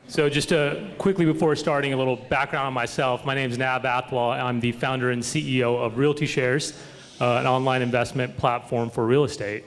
So just quickly before starting, a little background on myself. My name is Athwal. I'm the founder and CEO of Realty Shares, an online investment platform for real estate.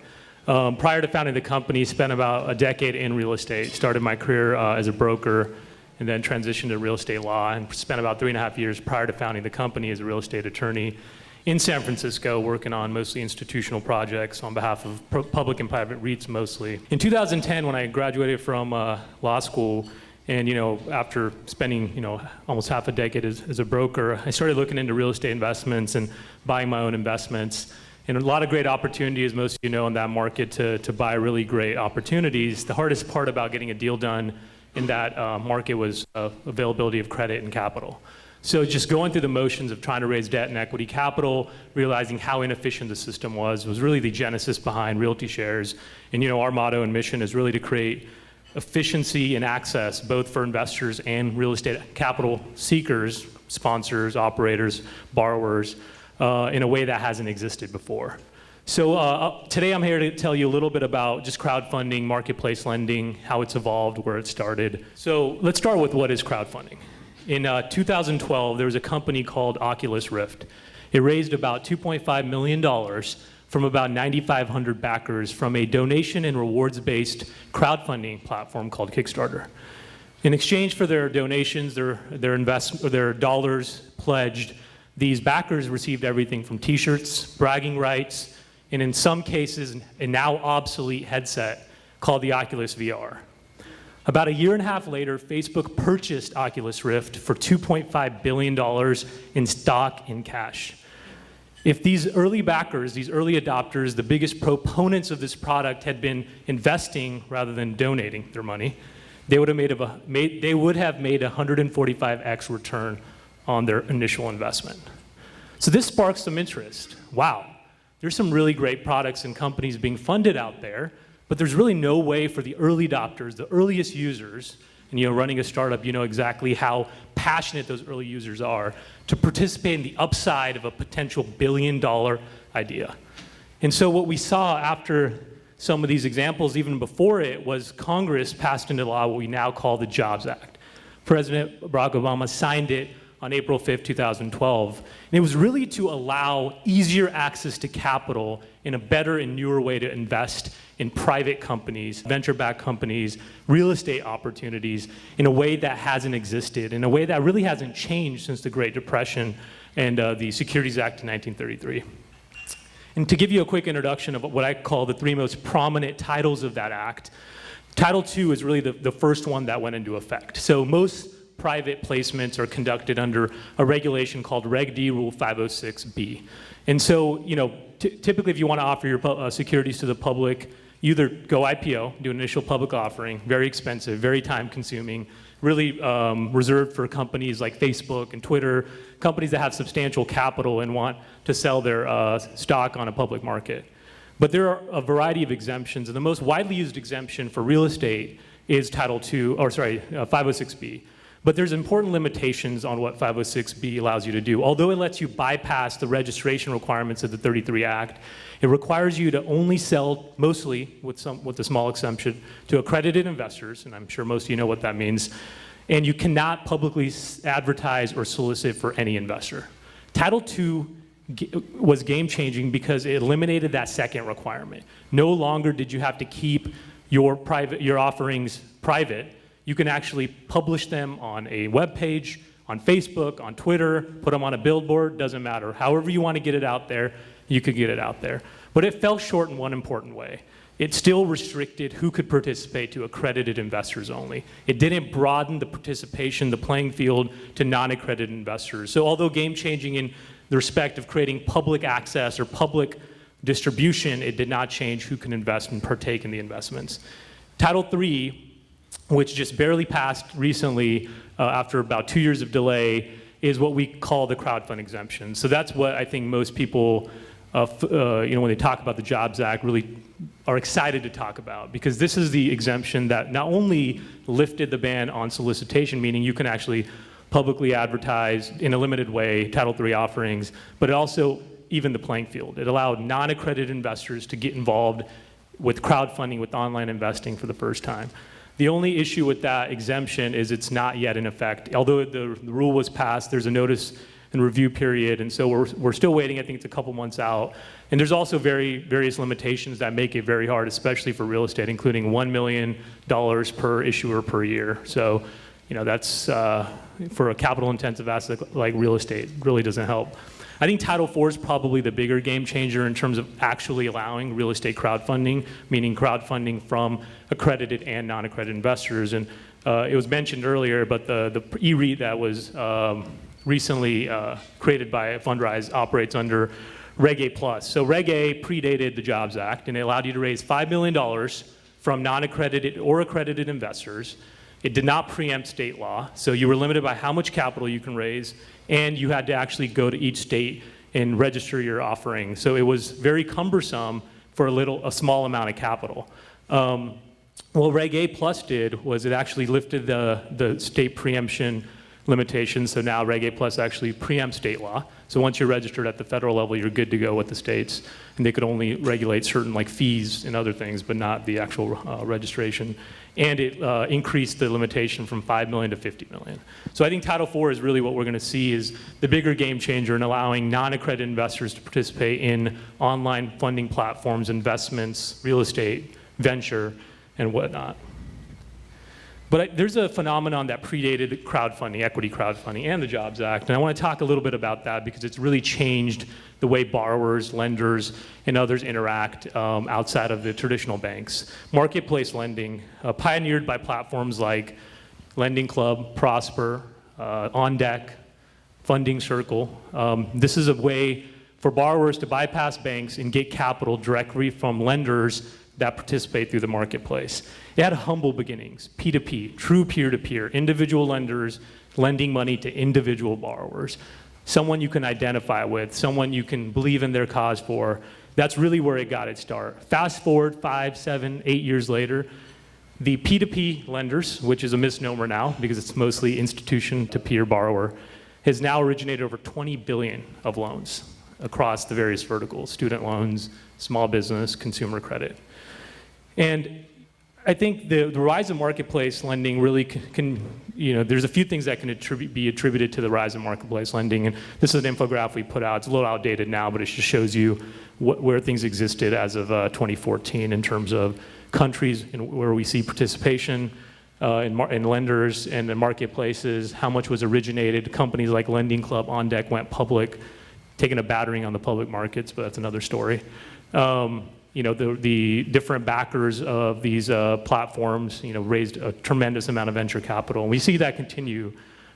Prior to founding the company, spent about a decade in real estate. Started my career as a broker and then transitioned to real estate law, and spent about 3.5 years prior to founding the company as a real estate attorney in San Francisco, working on mostly institutional projects on behalf of public and private REITs mostly. In 2010, when I graduated from law school, and after spending almost half a decade as a broker, I started looking into real estate investments and buying my own investments. And a lot of great opportunities, most of you know, in that market to buy really great opportunities. The hardest part about getting a deal done in that market was availability of credit and capital. So just going through the motions of trying to raise debt and equity capital, realizing how inefficient the system was really the genesis behind Realty Shares. And our motto and mission is really to create efficiency and access both for investors and real estate capital seekers, sponsors, operators, borrowers, in a way that hasn't existed before. So today I'm here to tell you a little bit about just crowdfunding, marketplace lending, how it's evolved, where it started. So let's start with what is crowdfunding. In 2012, there was a company called Oculus Rift. It raised about $2.5 million from about 9,500 backers from a donation and rewards-based crowdfunding platform called Kickstarter. In exchange for their donations, their dollars pledged, these backers received everything from t-shirts, bragging rights, and in some cases, a now obsolete headset called the Oculus VR. About 1.5 years later, Facebook purchased Oculus Rift for $2.5 billion in stock and cash. If these early backers, these early adopters, the biggest proponents of this product had been investing rather than donating their money, they would have made a 145x return on their initial investment. So this sparks some interest. Wow, there's some really great products and companies being funded out there, but there's really no way for the early adopters, the earliest users, and running a startup, you know exactly how passionate those early users are, to participate in the upside of a potential billion-dollar idea. And so what we saw after some of these examples, even before it, was Congress passed into law what we now call the Jobs Act. President Barack Obama signed it on April 5th, 2012. And it was really to allow easier access to capital in a better and newer way to invest in private companies, venture-backed companies, real estate opportunities in a way that hasn't existed, in a way that really hasn't changed since the Great Depression and the Securities Act of 1933. And to give you a quick introduction of what I call the 3 most prominent titles of that act, Title II is really the first one that went into effect. So most private placements are conducted under a regulation called Reg D Rule 506B. And so, typically if you want to offer your securities to the public, you either go IPO, do an initial public offering, very expensive, very time consuming, really reserved for companies like Facebook and Twitter, companies that have substantial capital and want to sell their stock on a public market. But there are a variety of exemptions, and the most widely used exemption for real estate is 506B. But there's important limitations on what 506B allows you to do. Although it lets you bypass the registration requirements of the 33 Act, it requires you to only sell, mostly with a small exemption, to accredited investors, and I'm sure most of you know what that means, and you cannot publicly advertise or solicit for any investor. Title II was game-changing because it eliminated that second requirement. No longer did you have to keep your offerings private. You can actually publish them on a web page, on Facebook, on Twitter, put them on a billboard, doesn't matter. However you want to get it out there, you could get it out there. But it fell short in one important way. It still restricted who could participate to accredited investors only. It didn't broaden the participation, the playing field, to non-accredited investors. So although game-changing in the respect of creating public access or public distribution, it did not change who can invest and partake in the investments. Title III, which just barely passed recently after about 2 years of delay, is what we call the crowdfund exemption. So that's what I think most people, when they talk about the Jobs Act, really are excited to talk about, because this is the exemption that not only lifted the ban on solicitation, meaning you can actually publicly advertise in a limited way Title III offerings, but it also even the playing field. It allowed non-accredited investors to get involved with crowdfunding, with online investing for the first time. The only issue with that exemption is it's not yet in effect. Although the rule was passed, there's a notice and review period, and so we're still waiting. I think it's a couple months out. And there's also various limitations that make it very hard, especially for real estate, including $1 million per issuer per year. So, that's for a capital-intensive asset like real estate, really doesn't help. I think Title IV is probably the bigger game changer in terms of actually allowing real estate crowdfunding, meaning crowdfunding from accredited and non-accredited investors. And it was mentioned earlier, but the e-REIT that was recently created by Fundrise operates under Reg A+. So Reg A predated the Jobs Act, and it allowed you to raise $5 million from non-accredited or accredited investors. It did not preempt state law, so you were limited by how much capital you can raise, and you had to actually go to each state and register your offering. So it was very cumbersome for a small amount of capital. What Reg A Plus did was it actually lifted the state preemption limitations, so now Reg A Plus actually preempts state law. So once you're registered at the federal level, you're good to go with the states, and they could only regulate certain fees and other things, but not the actual registration. And it increased the limitation from 5 million to 50 million. So I think Title IV is really what we're going to see is the bigger game changer in allowing non-accredited investors to participate in online funding platforms, investments, real estate, venture, and whatnot. But there's a phenomenon that predated crowdfunding, equity crowdfunding, and the Jobs Act. And I want to talk a little bit about that because it's really changed the way borrowers, lenders, and others interact outside of the traditional banks. Marketplace lending, pioneered by platforms like Lending Club, Prosper, On Deck, Funding Circle. This is a way for borrowers to bypass banks and get capital directly from lenders that participate through the marketplace. It had humble beginnings, P2P, true peer-to-peer, individual lenders lending money to individual borrowers, someone you can identify with, someone you can believe in their cause for. That's really where it got its start. Fast forward 5, 7, 8 years later, the P2P lenders, which is a misnomer now because it's mostly institution to peer borrower, has now originated over 20 billion of loans across the various verticals, student loans, small business, consumer credit. And I think the rise of marketplace lending really can there's a few things that can be attributed to the rise of marketplace lending. And this is an infographic we put out. It's a little outdated now, but it just shows you where things existed as of 2014 in terms of countries where we see participation in lenders and in marketplaces, how much was originated. Companies like Lending Club, On Deck went public, taking a battering on the public markets, but that's another story. The different backers of these platforms, raised a tremendous amount of venture capital. And we see that continue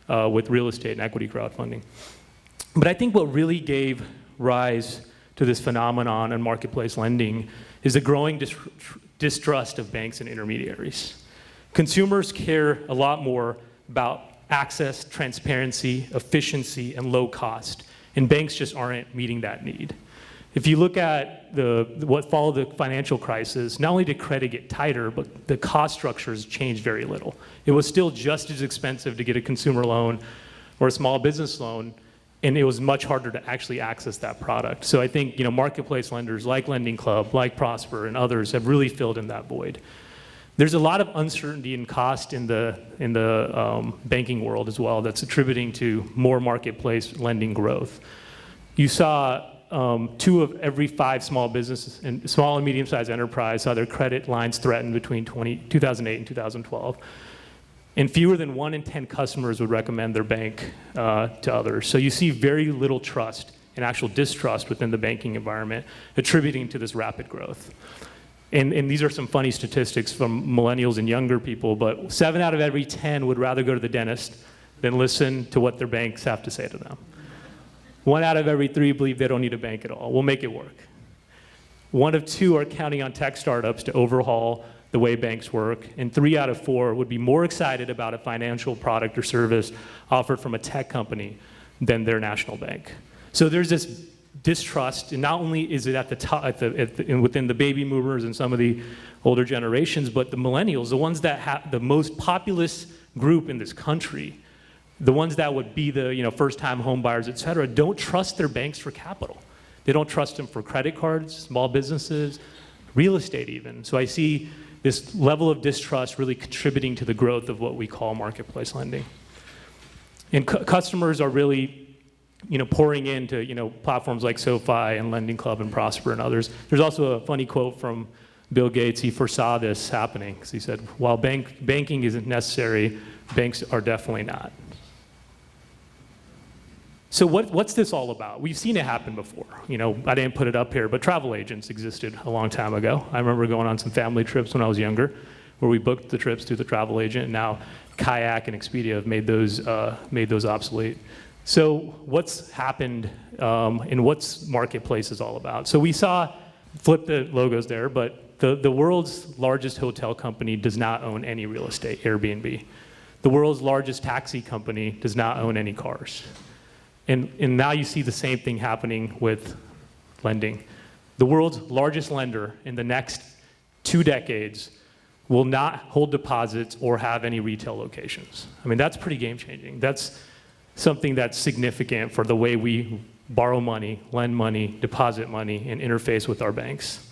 with real estate and equity crowdfunding. But I think what really gave rise to this phenomenon in marketplace lending is the growing distrust of banks and intermediaries. Consumers care a lot more about access, transparency, efficiency, and low cost. And banks just aren't meeting that need. If you look at what followed the financial crisis, not only did credit get tighter, but the cost structures changed very little. It was still just as expensive to get a consumer loan or a small business loan, and it was much harder to actually access that product. So I think marketplace lenders like Lending Club, like Prosper, and others have really filled in that void. There's a lot of uncertainty and cost in the banking world as well that's attributing to more marketplace lending growth. You saw 2 of every 5 small businesses and small and medium-sized enterprise saw their credit lines threatened between 2008 and 2012. And fewer than 1 in 10 customers would recommend their bank to others. So you see very little trust and actual distrust within the banking environment attributing to this rapid growth. And these are some funny statistics from millennials and younger people, but 7 out of every 10 would rather go to the dentist than listen to what their banks have to say to them. 1 out of every 3 believe they don't need a bank at all. We'll make it work. 1 of 2 are counting on tech startups to overhaul the way banks work, and 3 out of 4 would be more excited about a financial product or service offered from a tech company than their national bank. So there's this distrust, and not only is it at the top, within the baby boomers and some of the older generations, but the millennials, the ones that have the most populous group in this country, the ones that would be the first-time home buyers, et cetera, don't trust their banks for capital. They don't trust them for credit cards, small businesses, real estate even. So I see this level of distrust really contributing to the growth of what we call marketplace lending. And customers are really, pouring into, platforms like SoFi and Lending Club and Prosper and others. There's also a funny quote from Bill Gates. He foresaw this happening because he said, while banking isn't necessary, banks are definitely not. So what's this all about? We've seen it happen before. I didn't put it up here, but travel agents existed a long time ago. I remember going on some family trips when I was younger, where we booked the trips through the travel agent. And now Kayak and Expedia have made those obsolete. So what's happened and what's Marketplace is all about? So we saw, flip the logos there, but the world's largest hotel company does not own any real estate, Airbnb. The world's largest taxi company does not own any cars. And now you see the same thing happening with lending. The world's largest lender in the next 2 decades will not hold deposits or have any retail locations. I mean, that's pretty game-changing. That's something that's significant for the way we borrow money, lend money, deposit money, and interface with our banks.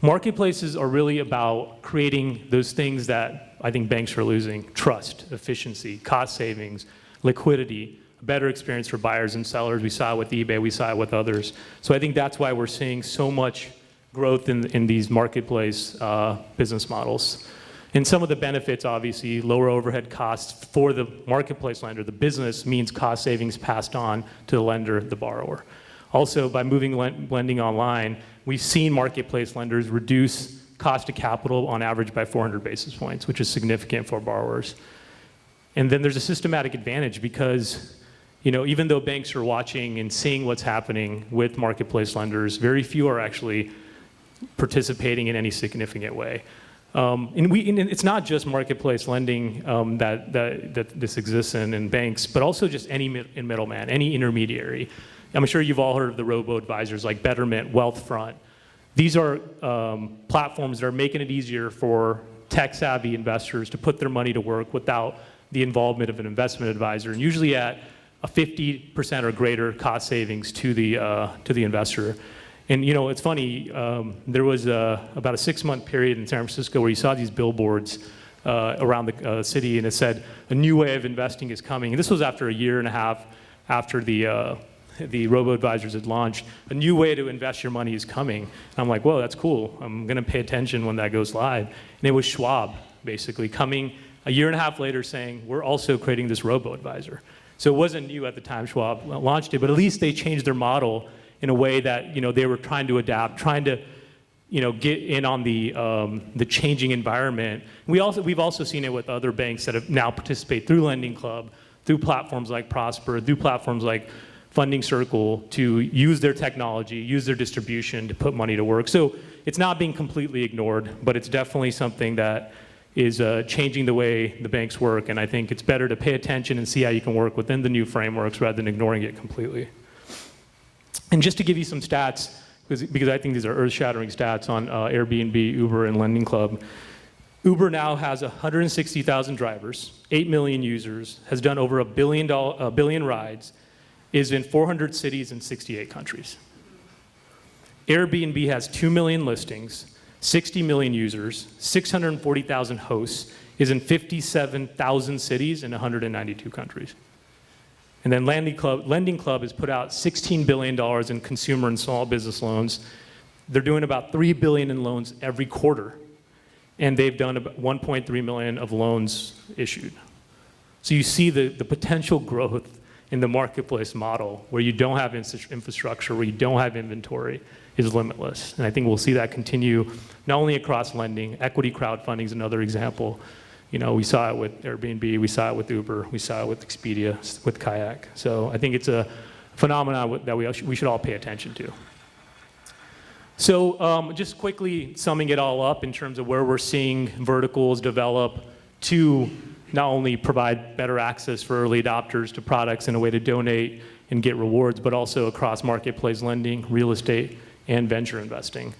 Marketplaces are really about creating those things that I think banks are losing: trust, efficiency, cost savings, liquidity, better experience for buyers and sellers. We saw it with eBay, we saw it with others. So I think that's why we're seeing so much growth in these marketplace business models. And some of the benefits, obviously, lower overhead costs for the marketplace lender. The business means cost savings passed on to the lender, the borrower. Also, by moving lending online, we've seen marketplace lenders reduce cost of capital on average by 400 basis points, which is significant for borrowers. And then there's a systematic advantage because even though banks are watching and seeing what's happening with marketplace lenders, very few are actually participating in any significant way. And it's not just marketplace lending that this exists in banks, but also just any middleman, any intermediary. I'm sure you've all heard of the robo-advisors like Betterment, Wealthfront. These are platforms that are making it easier for tech-savvy investors to put their money to work without the involvement of an investment advisor, and usually at a 50% or greater cost savings to the investor. And it's funny, there was about a 6-month period in San Francisco where you saw these billboards around the city, and it said, a new way of investing is coming. And this was after a year and a half after the robo-advisors had launched. A new way to invest your money is coming. And I'm like, whoa, that's cool. I'm gonna pay attention when that goes live. And it was Schwab, basically, coming a year and a half later saying, we're also creating this robo-advisor. So it wasn't new at the time Schwab launched it, but at least they changed their model in a way that they were trying to adapt, trying to get in on the changing environment. We've also seen it with other banks that have now participate through Lending Club, through platforms like Prosper, through platforms like Funding Circle to use their technology, use their distribution to put money to work. So it's not being completely ignored, but it's definitely something that is changing the way the banks work, and I think it's better to pay attention and see how you can work within the new frameworks rather than ignoring it completely. And just to give you some stats, because I think these are earth-shattering stats on Airbnb, Uber, and Lending Club. Uber now has 160,000 drivers, 8 million users, has done over a billion rides, is in 400 cities in 68 countries. Airbnb has 2 million listings, 60 million users, 640,000 hosts, is in 57,000 cities in 192 countries. And then Lending Club has put out $16 billion in consumer and small business loans. They're doing about $3 billion in loans every quarter. And they've done about 1.3 million of loans issued. So you see the potential growth in the marketplace model where you don't have infrastructure, where you don't have inventory, is limitless. And I think we'll see that continue not only across lending, equity crowdfunding is another example. We saw it with Airbnb, we saw it with Uber, we saw it with Expedia, with Kayak. So I think it's a phenomenon that we should all pay attention to. So just quickly summing it all up in terms of where we're seeing verticals develop to not only provide better access for early adopters to products and a way to donate and get rewards, but also across marketplace lending, real estate, and venture investing.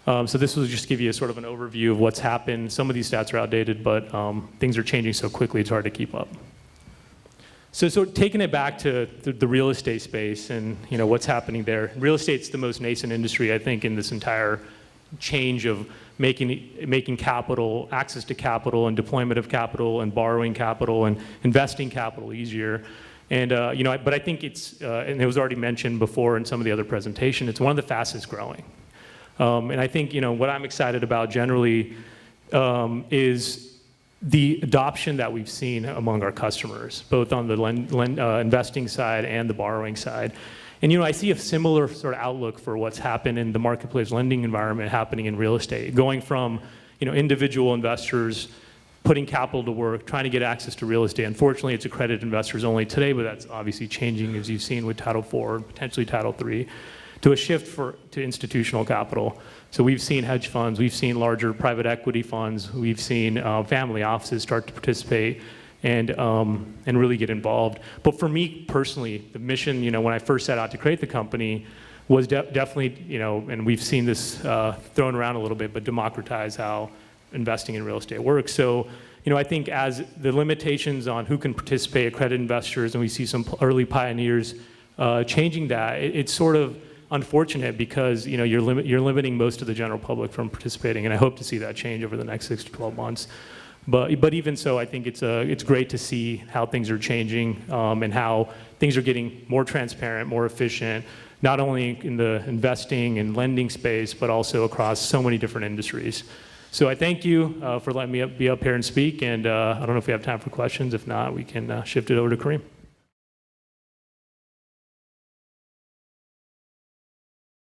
So this will just give you a sort of an overview of what's happened. Some of these stats are outdated, but things are changing so quickly it's hard to keep up. So taking it back to the real estate space and what's happening there. Real estate's the most nascent industry, I think, in this entire change of making capital, access to capital and deployment of capital and borrowing capital and investing capital easier. And but I think it's, and it was already mentioned before in some of the other presentation, it's one of the fastest growing. And I think what I'm excited about generally is the adoption that we've seen among our customers, both on the investing side and the borrowing side. And I see a similar sort of outlook for what's happened in the marketplace lending environment happening in real estate, going from individual investors putting capital to work, trying to get access to real estate. Unfortunately, it's accredited investors only today, but that's obviously changing, as you've seen with Title IV and potentially Title III, to a shift to institutional capital. So we've seen hedge funds, we've seen larger private equity funds, we've seen family offices start to participate and really get involved. But for me personally, the mission, when I first set out to create the company, was definitely, and we've seen this thrown around a little bit, but democratize how investing in real estate works. So, I think as the limitations on who can participate, accredited investors, and we see some early pioneers changing that, it's sort of unfortunate because you're limiting most of the general public from participating, and I hope to see that change over the next 6 to 12 months. But even so, I think it's great to see how things are changing and how things are getting more transparent, more efficient, not only in the investing and lending space, but also across so many different industries. So I thank you for letting me be up here and speak, and I don't know if we have time for questions. If not, we can shift it over to Kareem.